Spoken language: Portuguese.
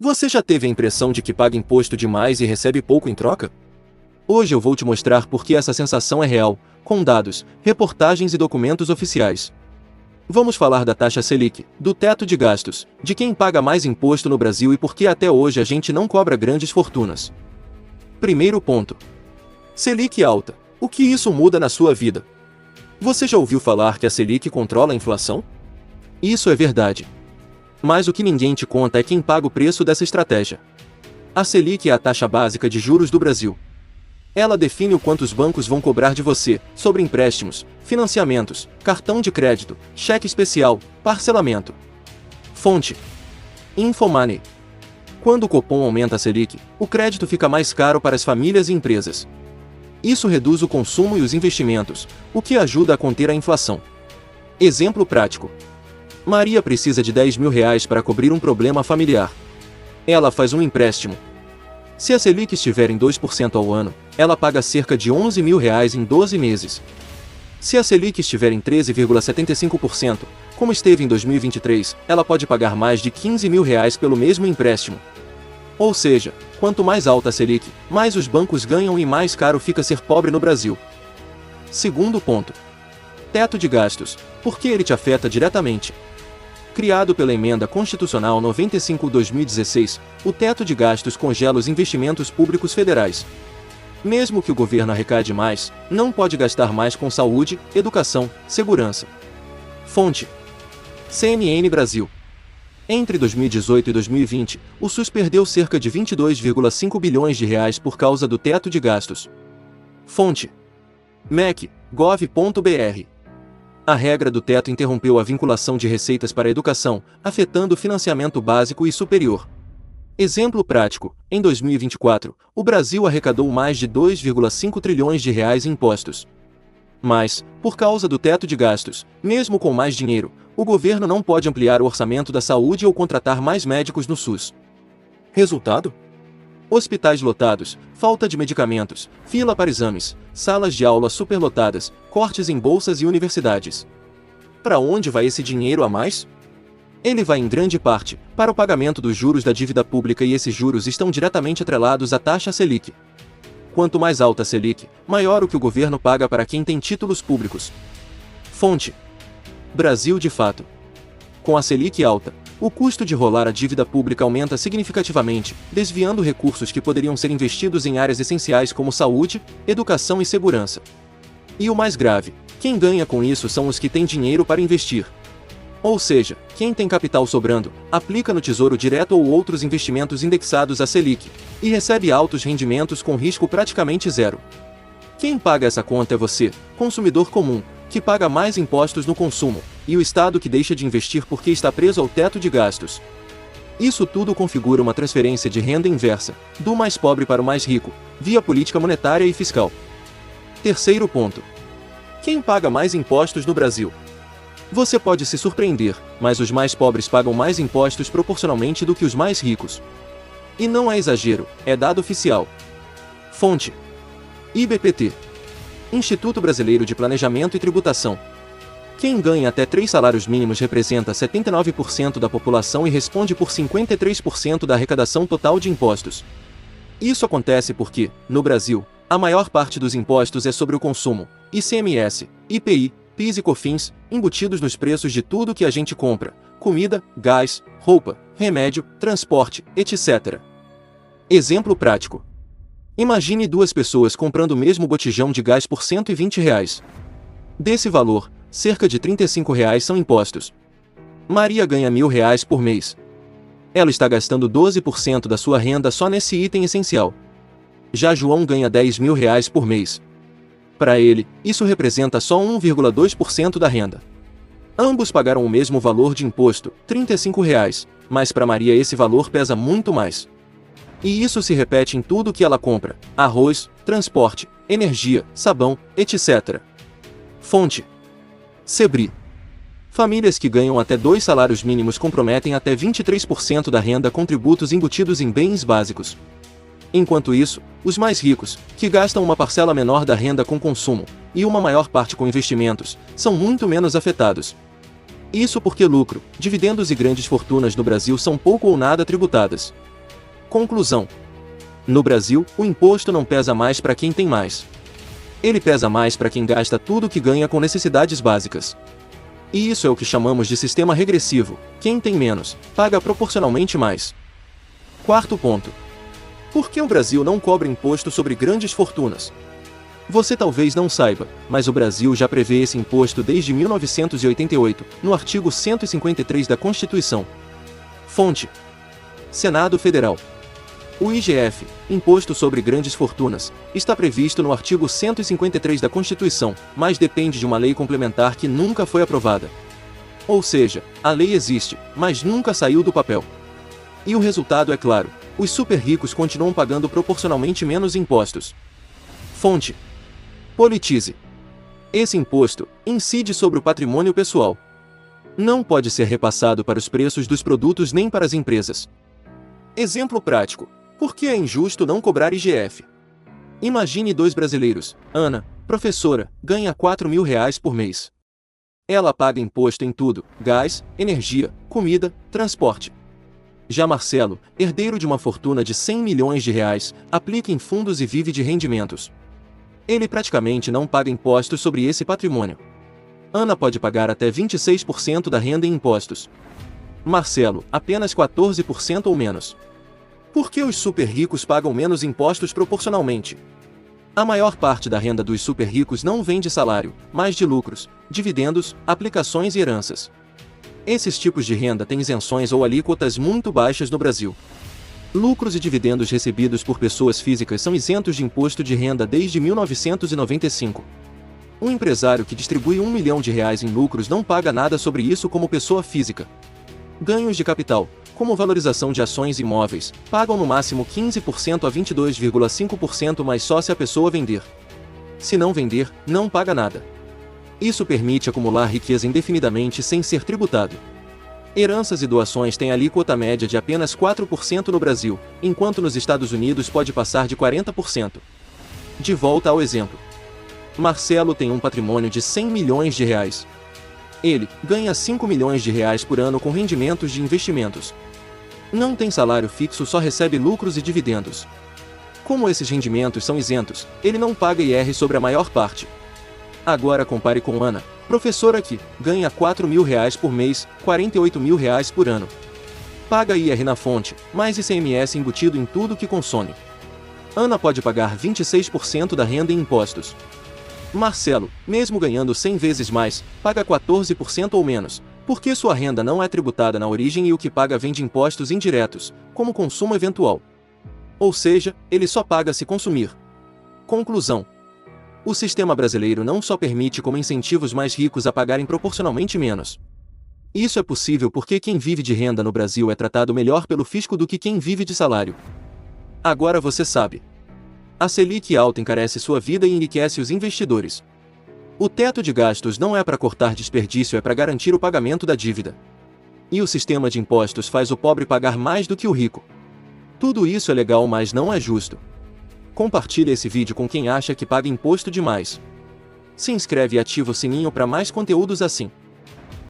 Você já teve a impressão de que paga imposto demais e recebe pouco em troca? Hoje eu vou te mostrar por que essa sensação é real, com dados, reportagens e documentos oficiais. Vamos falar da taxa Selic, do teto de gastos, de quem paga mais imposto no Brasil e por que até hoje a gente não cobra grandes fortunas. Primeiro ponto. Selic alta. O que isso muda na sua vida? Você já ouviu falar que a Selic controla a inflação? Isso é verdade. Mas o que ninguém te conta é quem paga o preço dessa estratégia. A Selic é a taxa básica de juros do Brasil. Ela define o quanto os bancos vão cobrar de você, sobre empréstimos, financiamentos, cartão de crédito, cheque especial, parcelamento. Fonte: Infomoney. Quando o Copom aumenta a Selic, o crédito fica mais caro para as famílias e empresas. Isso reduz o consumo e os investimentos, o que ajuda a conter a inflação. Exemplo prático. Maria precisa de R$10.000 para cobrir um problema familiar. Ela faz um empréstimo. Se a Selic estiver em 2% ao ano, ela paga cerca de R$11.000 em 12 meses. Se a Selic estiver em 13,75%, como esteve em 2023, ela pode pagar mais de R$15.000 pelo mesmo empréstimo. Ou seja, quanto mais alta a Selic, mais os bancos ganham e mais caro fica ser pobre no Brasil. Segundo ponto. Teto de gastos. Por que ele te afeta diretamente? Criado pela Emenda Constitucional 95/2016, o teto de gastos congela os investimentos públicos federais. Mesmo que o governo arrecade mais, não pode gastar mais com saúde, educação, segurança. Fonte: CNN Brasil. Entre 2018 e 2020, o SUS perdeu cerca de R$22,5 bilhões por causa do teto de gastos. Fonte: MEC.gov.br. A regra do teto interrompeu a vinculação de receitas para a educação, afetando o financiamento básico e superior. Exemplo prático: em 2024, o Brasil arrecadou mais de R$2,5 trilhões em impostos. Mas, por causa do teto de gastos, mesmo com mais dinheiro, o governo não pode ampliar o orçamento da saúde ou contratar mais médicos no SUS. Resultado? Hospitais lotados, falta de medicamentos, fila para exames, salas de aula superlotadas, cortes em bolsas e universidades. Para onde vai esse dinheiro a mais? Ele vai em grande parte para o pagamento dos juros da dívida pública e esses juros estão diretamente atrelados à taxa Selic. Quanto mais alta a Selic, maior o que o governo paga para quem tem títulos públicos. Fonte: Brasil de Fato. Com a Selic alta, o custo de rolar a dívida pública aumenta significativamente, desviando recursos que poderiam ser investidos em áreas essenciais como saúde, educação e segurança. E o mais grave, quem ganha com isso são os que têm dinheiro para investir. Ou seja, quem tem capital sobrando, aplica no Tesouro Direto ou outros investimentos indexados à Selic, e recebe altos rendimentos com risco praticamente zero. Quem paga essa conta é você, consumidor comum, que paga mais impostos no consumo, e o Estado que deixa de investir porque está preso ao teto de gastos. Isso tudo configura uma transferência de renda inversa, do mais pobre para o mais rico, via política monetária e fiscal. Terceiro ponto. Quem paga mais impostos no Brasil? Você pode se surpreender, mas os mais pobres pagam mais impostos proporcionalmente do que os mais ricos. E não é exagero, é dado oficial. Fonte: IBPT. Instituto Brasileiro de Planejamento e Tributação. Quem ganha até 3 salários mínimos representa 79% da população e responde por 53% da arrecadação total de impostos. Isso acontece porque, no Brasil, a maior parte dos impostos é sobre o consumo, ICMS, IPI, PIS e COFINS, embutidos nos preços de tudo que a gente compra: comida, gás, roupa, remédio, transporte, etc. Exemplo prático. Imagine duas pessoas comprando o mesmo botijão de gás por R$120. Desse valor, cerca de R$35 são impostos. Maria ganha R$1.000 por mês. Ela está gastando 12% da sua renda só nesse item essencial. Já João ganha R$10.000 por mês. Para ele, isso representa só 1,2% da renda. Ambos pagaram o mesmo valor de imposto, R$35, mas para Maria esse valor pesa muito mais. E isso se repete em tudo que ela compra: arroz, transporte, energia, sabão, etc. Fonte: Sebrae. Famílias que ganham até 2 salários mínimos comprometem até 23% da renda com tributos embutidos em bens básicos. Enquanto isso, os mais ricos, que gastam uma parcela menor da renda com consumo, e uma maior parte com investimentos, são muito menos afetados. Isso porque lucro, dividendos e grandes fortunas no Brasil são pouco ou nada tributadas. Conclusão: no Brasil, o imposto não pesa mais para quem tem mais. Ele pesa mais para quem gasta tudo o que ganha com necessidades básicas. E isso é o que chamamos de sistema regressivo. Quem tem menos, paga proporcionalmente mais. Quarto ponto: por que o Brasil não cobra imposto sobre grandes fortunas? Você talvez não saiba, mas o Brasil já prevê esse imposto desde 1988, no artigo 153 da Constituição. Fonte: Senado Federal. O IGF, Imposto sobre Grandes Fortunas, está previsto no artigo 153 da Constituição, mas depende de uma lei complementar que nunca foi aprovada. Ou seja, a lei existe, mas nunca saiu do papel. E o resultado é claro: os super ricos continuam pagando proporcionalmente menos impostos. Fonte: Politize. Esse imposto incide sobre o patrimônio pessoal. Não pode ser repassado para os preços dos produtos nem para as empresas. Exemplo prático: por que é injusto não cobrar IGF? Imagine dois brasileiros. Ana, professora, ganha R$ 4.000 por mês. Ela paga imposto em tudo: gás, energia, comida, transporte. Já Marcelo, herdeiro de uma fortuna de R$ 100 milhões, aplica em fundos e vive de rendimentos. Ele praticamente não paga impostos sobre esse patrimônio. Ana pode pagar até 26% da renda em impostos. Marcelo, apenas 14% ou menos. Por que os super ricos pagam menos impostos proporcionalmente? A maior parte da renda dos super ricos não vem de salário, mas de lucros, dividendos, aplicações e heranças. Esses tipos de renda têm isenções ou alíquotas muito baixas no Brasil. Lucros e dividendos recebidos por pessoas físicas são isentos de imposto de renda desde 1995. Um empresário que distribui R$ 1 milhão em lucros não paga nada sobre isso como pessoa física. Ganhos de capital, como valorização de ações e imóveis, pagam no máximo 15% a 22,5%, mas só se a pessoa vender. Se não vender, não paga nada. Isso permite acumular riqueza indefinidamente sem ser tributado. Heranças e doações têm alíquota média de apenas 4% no Brasil, enquanto nos Estados Unidos pode passar de 40%. De volta ao exemplo. Marcelo tem um patrimônio de R$ 100 milhões. Ele ganha R$ 5 milhões por ano com rendimentos de investimentos. Não tem salário fixo, só recebe lucros e dividendos. Como esses rendimentos são isentos, ele não paga IR sobre a maior parte. Agora compare com Ana, professora que ganha R$ 4.000 por mês, R$ 48.000 por ano. Paga IR na fonte, mais ICMS embutido em tudo que consome. Ana pode pagar 26% da renda em impostos. Marcelo, mesmo ganhando 100 vezes mais, paga 14% ou menos, porque sua renda não é tributada na origem e o que paga vem de impostos indiretos, como consumo eventual. Ou seja, ele só paga se consumir. Conclusão: o sistema brasileiro não só permite como incentiva os mais ricos a pagarem proporcionalmente menos. Isso é possível porque quem vive de renda no Brasil é tratado melhor pelo fisco do que quem vive de salário. Agora você sabe. A Selic alta encarece sua vida e enriquece os investidores. O teto de gastos não é para cortar desperdício, é para garantir o pagamento da dívida. E o sistema de impostos faz o pobre pagar mais do que o rico. Tudo isso é legal, mas não é justo. Compartilhe esse vídeo com quem acha que paga imposto demais. Se inscreve e ativa o sininho para mais conteúdos assim.